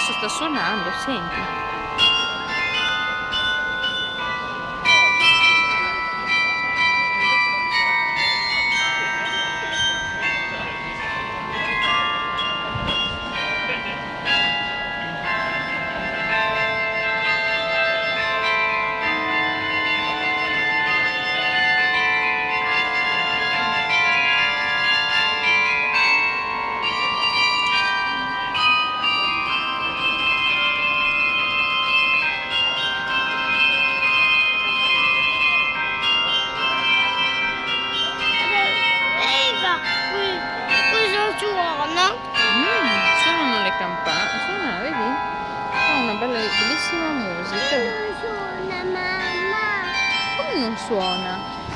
adesso sta suonando, senti. Cosa suona? Suonano le campane, suona, vedi? Fa una bellissima musica. Non suona, mamma. Come non suona?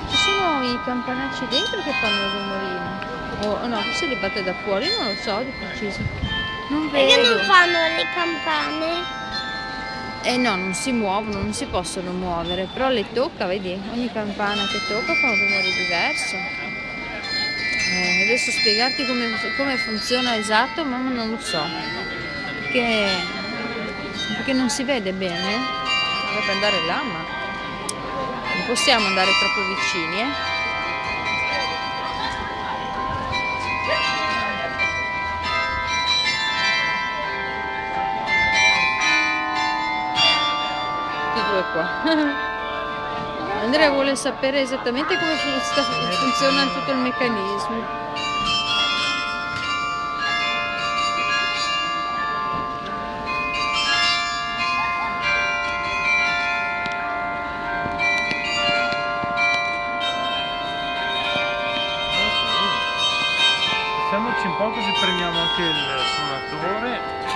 Ci sono i campanacci dentro che fanno il rumorino. O no, forse li batte da fuori, non lo so di preciso. Non Perché vedo. non fanno le campane? Eh no, non si muovono, non si possono muovere, però le tocca, vedi? Ogni campana che tocca fa un rumore diverso. Adesso spiegarti come funziona esatto, mamma non lo so. Perché non si vede bene. Dovrebbe andare là, ma non possiamo andare troppo vicini, Tutti due qua. Andrea vuole sapere esattamente come funziona tutto il meccanismo. Passiamoci un po' così prendiamo anche il suonatore.